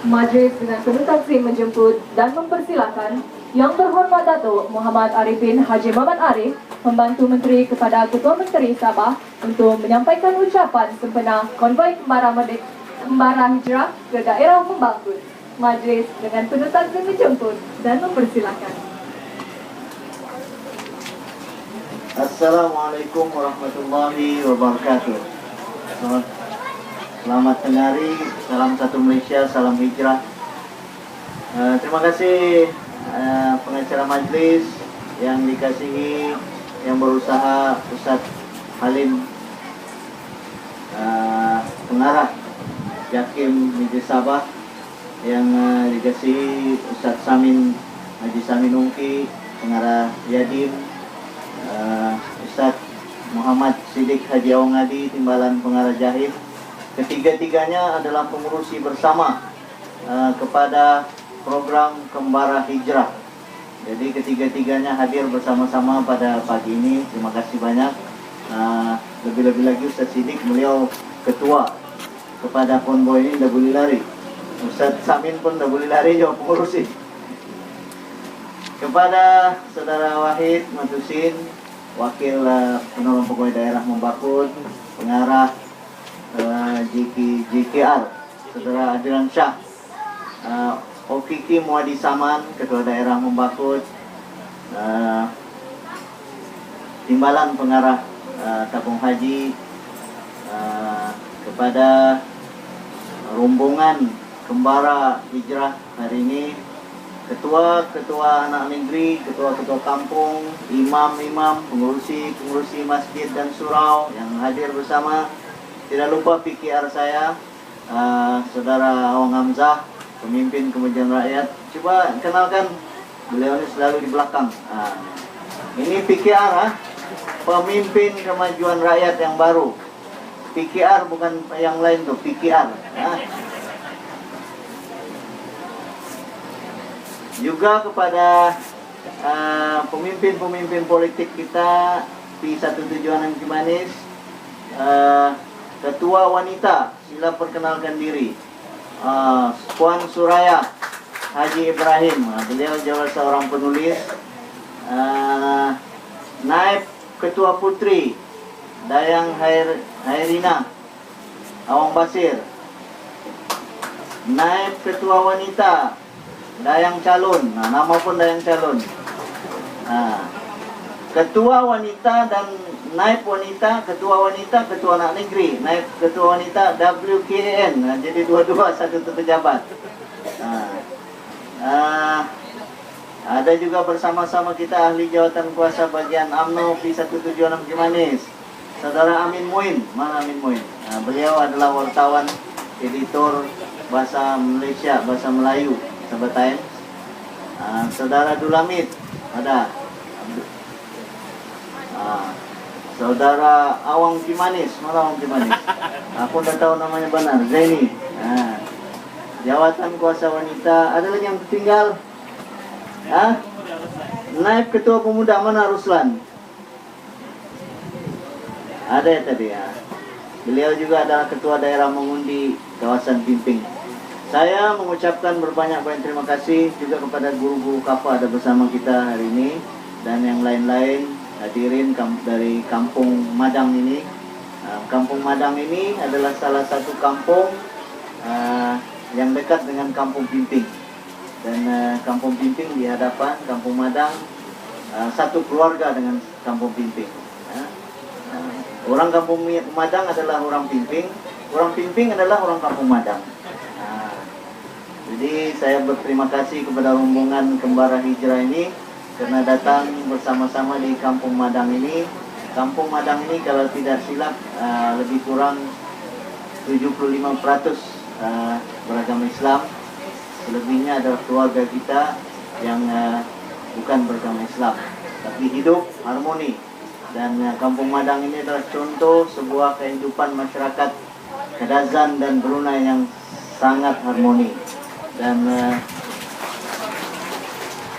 Majelis dengan penuh takzim menjemput dan mempersilakan Yang Berhormat Datuk Muhammad Arifin Haji Maman Arif, Pembantu Menteri kepada Ketua Menteri Sabah untuk menyampaikan ucapan sempena konvoi Kembara Hijrah ke daerah Membakut. Majelis dengan penuh takzim menjemput dan mempersilakan. Assalamualaikum warahmatullahi wabarakatuh. Selamat hari, salam satu Malaysia, salam hijrah. Terima kasih pengacara majlis yang dikasihi, yang berusaha Ustaz Halim, pengarah Jakim Majlis Sabah, yang dikasihi Ustaz Samin Haji Samin Ungki, pengarah Yadim, Ustaz Muhammad Siddiq Haji Awangadi, timbalan pengarah Jahid. Ketiga-tiganya adalah pengurusi bersama kepada program Kembara Hijrah. Jadi ketiga-tiganya hadir bersama-sama pada pagi ini. Terima kasih banyak. Lebih-lebih lagi Ustaz Siddiq, beliau ketua kepada konvoi ini, dah boleh lari. Ustaz Samin pun dah boleh lari, jauh pengurusi. Kepada Saudara Wahid Matusin, Wakil Penolong Pegawai Daerah Membakut, pengarah JKR, Saudara Adilan Syah, Okiki Muadi Saman, Ketua Daerah Membakut, timbalan pengarah Tabung Haji, kepada rombongan Kembara Hijrah hari ini, ketua-ketua anak negeri, ketua-ketua kampung, imam-imam, pengurusi masjid dan surau yang hadir bersama. Tidak lupa PKR saya, Saudara Awang Hamzah, pemimpin Kemajuan Rakyat. Coba kenalkan, beliau ini selalu di belakang. Ini PKR, pemimpin Kemajuan Rakyat yang baru. PKR bukan yang lain tuh, PKR. Juga kepada pemimpin-pemimpin politik kita, P176 Cimanis, Ketua Wanita, sila perkenalkan diri. Puan Suraya Haji Ibrahim, beliau juga seorang penulis. Naib Ketua Putri Dayang Hairina Awang Basir. Naib Ketua Wanita Dayang Calon, nama pun Dayang Calon. Ketua Wanita dan Naib Wanita, Ketua Wanita, Ketua Anak Negeri, Naib Ketua Wanita WKN. Jadi dua-dua satu pejabat. Ada juga bersama-sama kita ahli jawatan kuasa bagian UMNO P176 Cimanis, Saudara Amin Muin. Mana Amin Muin? Beliau adalah wartawan, editor bahasa Malaysia, bahasa Melayu, Sabah Times. Saudara Dulamit ada. Saudara Awang Cimanis, mana Awang Cimanis? Aku dah tahu namanya benar, Zaini. Jawatan kuasa wanita. Ada lagi yang tinggal? Naib Ketua Pemuda, mana Ruslan? Ada ya tadi ya. Beliau juga adalah Ketua Daerah Mengundi kawasan Pimping. Saya mengucapkan berbanyak-banyak terima kasih juga kepada guru-guru KAPA ada bersama kita hari ini, dan yang lain-lain hadirin dari Kampung Madang ini. Kampung Madang ini adalah salah satu kampung yang dekat dengan Kampung Pimping. Dan Kampung Pimping di hadapan Kampung Madang, satu keluarga dengan Kampung Pimping. Orang Kampung Madang adalah orang Pimping, orang Pimping adalah orang Kampung Madang. Jadi saya berterima kasih kepada rombongan Kembara Hijrah ini karena datang bersama-sama di Kampung Madang ini. Kampung Madang ini kalau tidak silap lebih kurang 75% beragama Islam. Selebihnya adalah keluarga kita yang bukan beragama Islam, tapi hidup harmoni. Dan Kampung Madang ini adalah contoh sebuah kehidupan masyarakat Kadazan dan Brunei yang sangat harmoni. Dan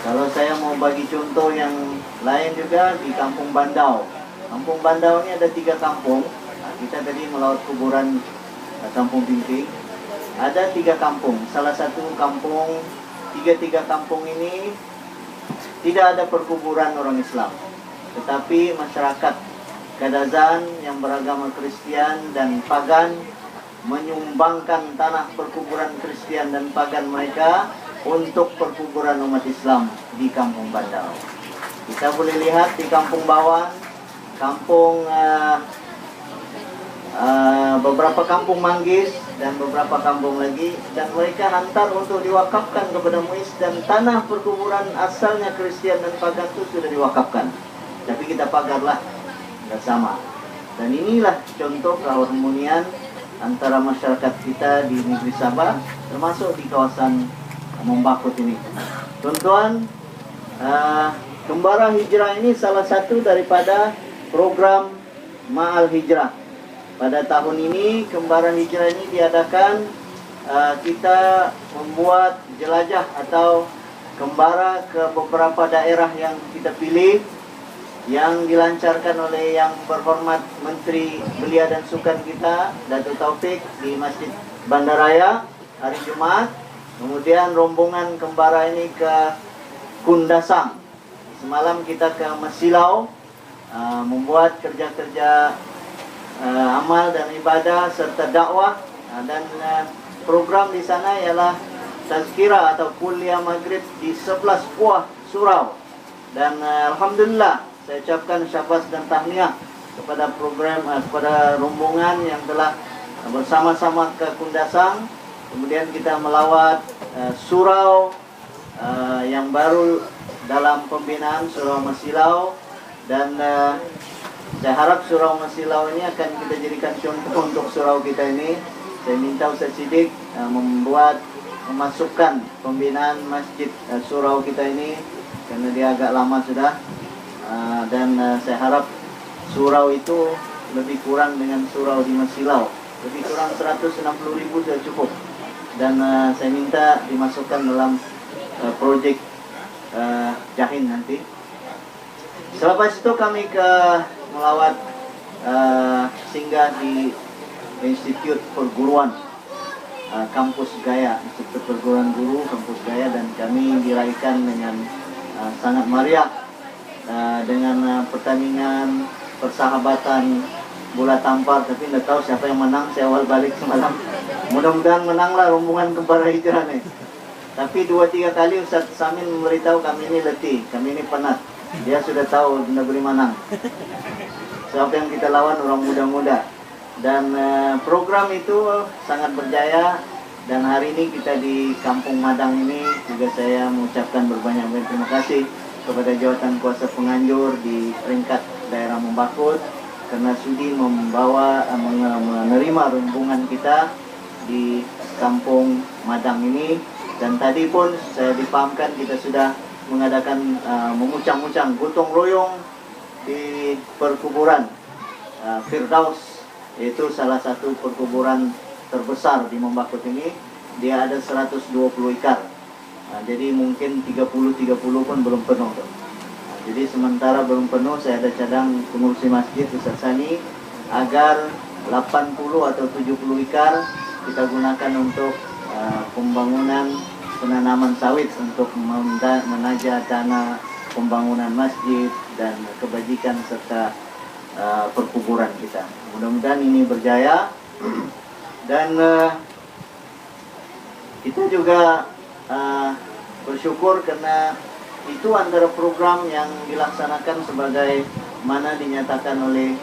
kalau saya mau bagi contoh yang lain juga di Kampung Bandau. Kampung Bandau ini ada 3 kampung. Kita tadi melawat kuburan Kampung Pimping. ada 3 kampung. Salah satu kampung, tiga kampung ini tidak ada perkuburan orang Islam, tetapi masyarakat Kadazan yang beragama Kristen dan pagan menyumbangkan tanah perkuburan Kristen dan pagan mereka untuk perkuburan umat Islam di Kampung Bandau. Kita boleh lihat di Kampung Bawan, kampung beberapa kampung Manggis dan beberapa kampung lagi, dan mereka hantar untuk diwakafkan kepada MUIS, dan tanah perkuburan asalnya Kristen dan pagan itu sudah diwakafkan, tapi kita pagarlah bersama. Dan inilah contoh keharmonian antara masyarakat kita di negeri Sabah, termasuk di kawasan Membakut ini. Tuan-tuan, Kembara Hijrah ini salah satu daripada program Ma'al Hijrah. Pada tahun ini Kembara Hijrah ini diadakan, kita membuat jelajah atau kembara ke beberapa daerah yang kita pilih, yang dilancarkan oleh Yang Berhormat Menteri Belia dan Sukan kita, Datuk Taufik, di Masjid Bandaraya hari Jumat. Kemudian rombongan kembara ini ke Kundasang. Semalam kita ke Masilau, membuat kerja-kerja amal dan ibadah serta dakwah, dan program di sana ialah tazkirah atau kuliah maghrib di 11 buah surau. Dan alhamdulillah saya ucapkan syabas dan tahniah kepada program, kepada rombongan yang telah bersama-sama ke Kundasang. Kemudian kita melawat surau yang baru dalam pembinaan, Surau Masilau, dan saya harap Surau Masilau ini akan kita jadikan contoh untuk surau kita ini. Saya minta Ustaz Siddiq memasukkan pembinaan masjid surau kita ini, karena dia agak lama sudah, dan saya harap surau itu lebih kurang dengan surau di Masilau, lebih kurang 160.000 sudah cukup. Dan saya minta dimasukkan dalam proyek Jahin nanti. Selepas itu kami melawat singgah di Institut Perguruan Kampus Gaya, Institut Perguruan Guru Kampus Gaya, dan kami diraihkan dengan sangat meriah dengan pertandingan persahabatan bola tampar, tapi tidak tahu siapa yang menang. Saya awal balik semalam, mudah-mudahan menanglah rombongan Kembara Hijrah nih. Tapi 2-3 kali Ustaz Samin memberitahu kami ini letih, kami ini penat. Dia sudah tahu tidak boleh menang. Siapa yang kita lawan orang muda-muda. Dan program itu sangat berjaya. Dan hari ini kita di Kampung Madang ini juga saya mengucapkan berbanyak-banyak terima kasih kepada Jawatan Kuasa Penganjur di peringkat daerah Membakut, karena sudi menerima rombongan kita di Kampung Madang ini. Dan tadi pun saya dipahamkan kita sudah mengadakan memucang-mucang gotong royong di perkuburan Firdaus, yaitu salah satu perkuburan terbesar di Membakut ini. Dia ada 120 ikar. Jadi mungkin 30 pun belum penuh tuh. Jadi sementara belum penuh, saya ada cadang pengurusi masjid Ustaz Sani agar 80 atau 70 ikar kita gunakan untuk pembangunan penanaman sawit, untuk menajah dana pembangunan masjid dan kebajikan serta perkuburan kita. Mudah-mudahan ini berjaya. Dan kita juga bersyukur karena itu antara program yang dilaksanakan sebagai mana dinyatakan oleh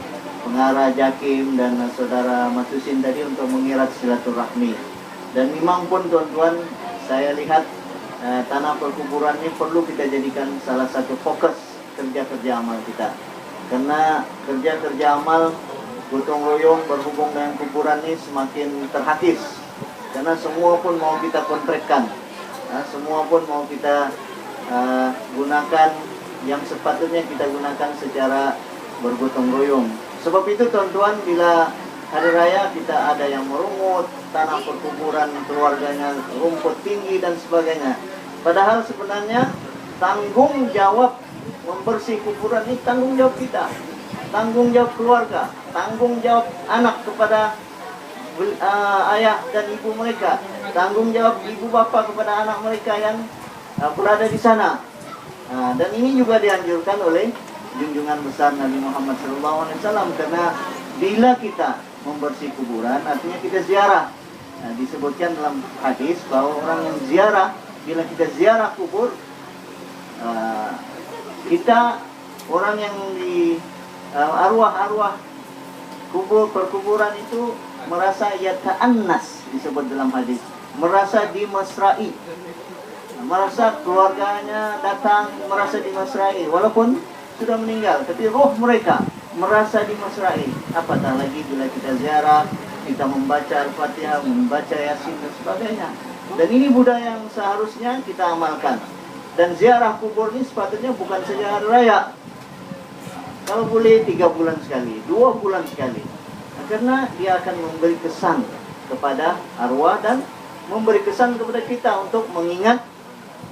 pengarah Jakim dan saudara Matusin tadi untuk mengirat silaturahmi. Dan memang pun tuan-tuan, saya lihat tanah perkuburan ini perlu kita jadikan salah satu fokus kerja-kerja amal kita. Karena kerja-kerja amal gotong royong berhubung dengan kuburan ini semakin terhakis. Karena semua pun mau kita kontrakkan, semua pun mau kita gunakan yang sepatutnya kita gunakan secara bergotong royong. Sebab itu tuan-tuan, bila hari raya kita ada yang merungut tanah perkuburan keluarganya, rumput tinggi dan sebagainya. Padahal sebenarnya tanggung jawab membersih kuburan ini tanggung jawab kita, tanggung jawab keluarga, tanggung jawab anak kepada ayah dan ibu mereka, tanggung jawab ibu bapa kepada anak mereka yang berada di sana. Dan ini juga dianjurkan oleh junjungan besar Nabi Muhammad SAW, karena bila kita membersih kuburan artinya kita ziarah. Disebutkan dalam hadis bahwa orang yang ziarah, bila kita ziarah kubur, kita orang yang di arwah-arwah perkuburan itu merasa yata'annas, disebut dalam hadis, merasa dimesrai, merasa keluarganya datang merasa dimesrai walaupun sudah meninggal, tapi roh mereka merasa dimesrai. Apatah lagi bila kita ziarah, kita membaca Al-Fatihah, membaca Yasin dan sebagainya. Dan ini budaya yang seharusnya kita amalkan. Dan ziarah kubur ini sepatutnya bukan saja hari raya. Kalau boleh 3 bulan sekali, 2 bulan sekali. Karena dia akan memberi kesan kepada arwah dan memberi kesan kepada kita untuk mengingat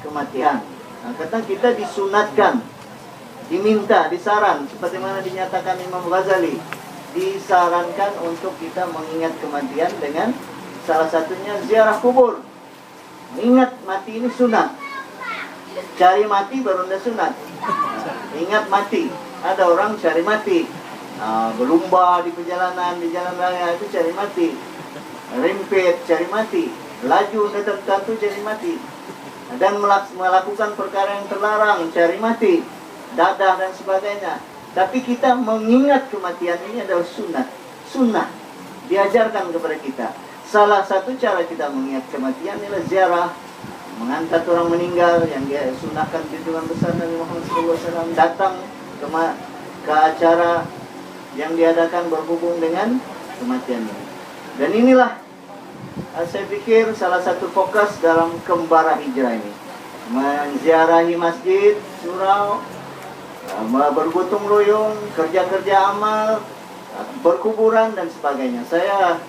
kematian. Kata kita disunatkan, diminta, disaran, seperti mana dinyatakan Imam Ghazali, disarankan untuk kita mengingat kematian dengan salah satunya ziarah kubur. Ingat mati ini sunat. Cari mati baru anda sunat. Ingat mati. Ada orang cari mati, berlumba di perjalanan, di jalan raya itu cari mati, rempet cari mati, laju tentu cari mati, dan melakukan perkara yang terlarang cari mati, dadah dan sebagainya. Tapi kita mengingat kematian ini adalah sunnah diajarkan kepada kita. Salah satu cara kita mengingat kematian adalah ziarah, mengangkat orang meninggal yang dia sunahkan junjungan besar Nabi Muhammad SAW, datang ke acara yang diadakan berhubung dengan kematian ini. Dan inilah saya pikir salah satu fokus dalam Kembara Hijrah ini, menziarahi masjid, surau, bergotong royong, kerja-kerja amal, berkuburan dan sebagainya. Saya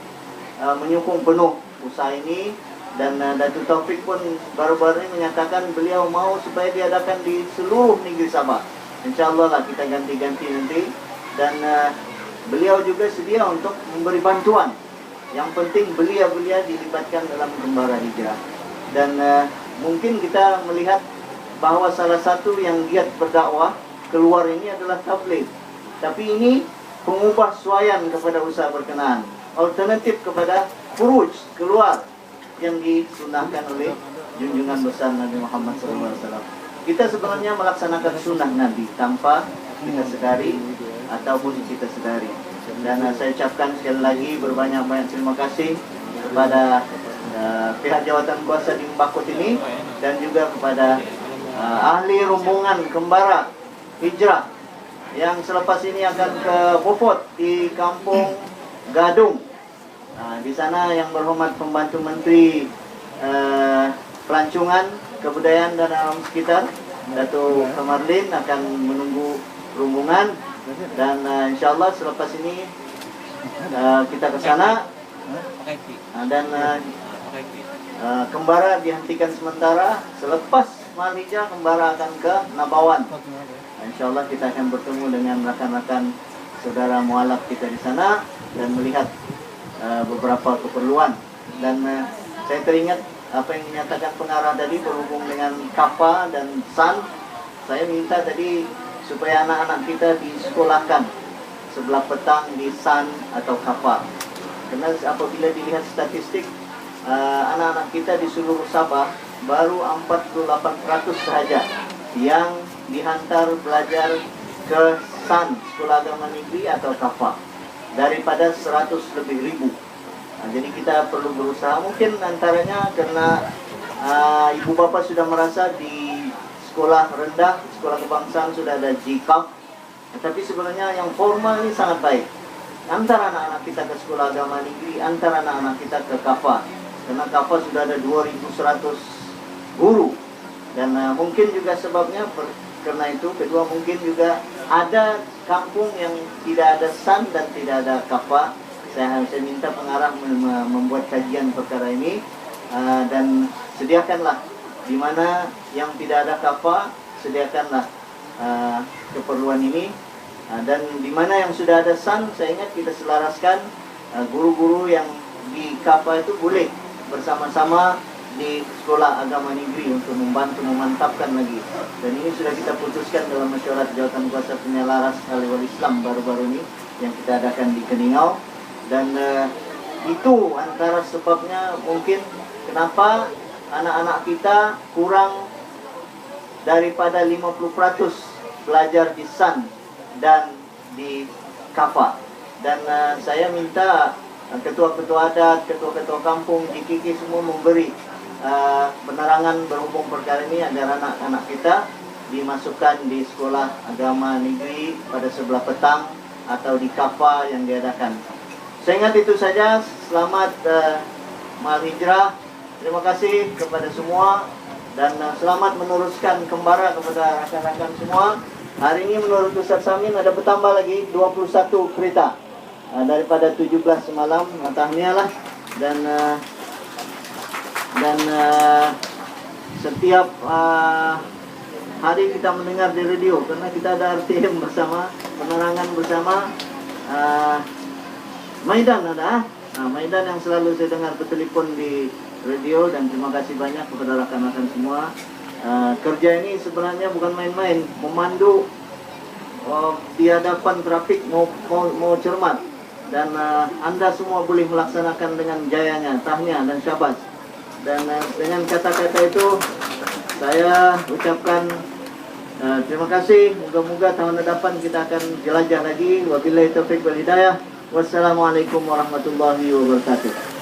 menyokong penuh usaha ini, dan Datuk Taufik pun baru-baru ini menyatakan beliau mau supaya diadakan di seluruh negeri Sabah. InsyaAllah lah kita ganti-ganti nanti. Dan beliau juga sedia untuk memberi bantuan. Yang penting belia-belia dilibatkan dalam Kembara Hijrah. Dan mungkin kita melihat bahwa salah satu yang giat berdakwah keluar ini adalah tabligh. Tapi ini pengubah suayan kepada usaha berkenaan, alternatif kepada furuj, keluar, yang disunahkan oleh junjungan besar Nabi Muhammad SAW. Kita sebenarnya melaksanakan sunnah Nabi tanpa kita sedari ataupun kita sedari. Dan saya ucapkan sekali lagi berbanyak-banyak terima kasih kepada pihak jawatan kuasa di Mbakot ini, dan juga kepada ahli rombongan Kembara Hijrah yang selepas ini akan ke Beaufort di Kampung Gadung. Di sana yang berhormat Pembantu Menteri Pelancongan, Kebudayaan dan Alam Sekitar, Datuk Kamarlin akan menunggu rombongan. Dan insyaAllah selepas ini kita ke sana, dan Kembara dihentikan sementara. Selepas Mahal Hijrah, Kembara akan ke Nabawan. InsyaAllah kita akan bertemu dengan rakan-rakan saudara mualaf kita di sana dan melihat beberapa keperluan. Dan saya teringat apa yang dinyatakan pengarah tadi berhubung dengan Kapa dan San. Saya minta tadi supaya anak-anak kita disekolahkan sebelah petang di San atau Kapa. Karena apabila dilihat statistik, anak-anak kita di seluruh Sabah baru 48% sahaja yang dihantar belajar ke San, Sekolah Agama Negeri atau Kapa, daripada 100 lebih ribu. Jadi kita perlu berusaha. Mungkin antaranya karena ibu bapa sudah merasa di sekolah rendah, sekolah kebangsaan sudah ada GCAF. Tapi sebenarnya yang formal ini sangat baik. Antar anak-anak kita ke sekolah agama negeri, antar anak-anak kita ke Kapa. Karena Kapa sudah ada 2.100 guru. Dan mungkin juga sebabnya karena itu. Kedua, mungkin juga ada kampung yang tidak ada San dan tidak ada Kapa. Saya minta pengarah membuat kajian perkara ini, dan sediakanlah di mana yang tidak ada Kapa, sediakanlah keperluan ini, dan di mana yang sudah ada San, saya ingat kita selaraskan guru-guru yang di Kapa itu boleh bersama-sama di sekolah agama negeri untuk membantu memantapkan lagi. Dan ini sudah kita putuskan dalam mesyuarat jawatan kuasa penyelaras Aliwal Islam baru-baru ini yang kita adakan di Keningau. Dan itu antara sebabnya mungkin kenapa anak-anak kita kurang daripada 50% belajar di SAN dan di Kapa. Dan saya minta ketua-ketua adat, ketua-ketua kampung, JKK semua memberi penerangan berhubung perkara ini agar anak-anak kita dimasukkan di sekolah agama negeri pada sebelah petang atau di Kapa yang diadakan. Saya ingat itu saja. Selamat Malam Hijrah. Terima kasih kepada semua dan selamat meneruskan kembara kepada rakan-rakan semua. Hari ini menurut Ustaz Samin ada bertambah lagi 21 kereta daripada 17 semalam. Tahniahlah dan setiap hari kita mendengar di radio karena kita ada RTM bersama, penerangan bersama. Maidan ada, Maidan yang selalu saya dengar bertelepon di radio, dan terima kasih banyak kepada rakan-rakan semua. Kerja ini sebenarnya bukan main-main, memandu di hadapan trafik mau cermat, dan Anda semua boleh melaksanakan dengan jayanya. Tahniah dan syabas. Dan dengan kata-kata itu saya ucapkan terima kasih. Moga-moga tahun depan kita akan jelajah lagi. Wabillahi taufiq wal hidayah. Wassalamualaikum warahmatullahi wabarakatuh.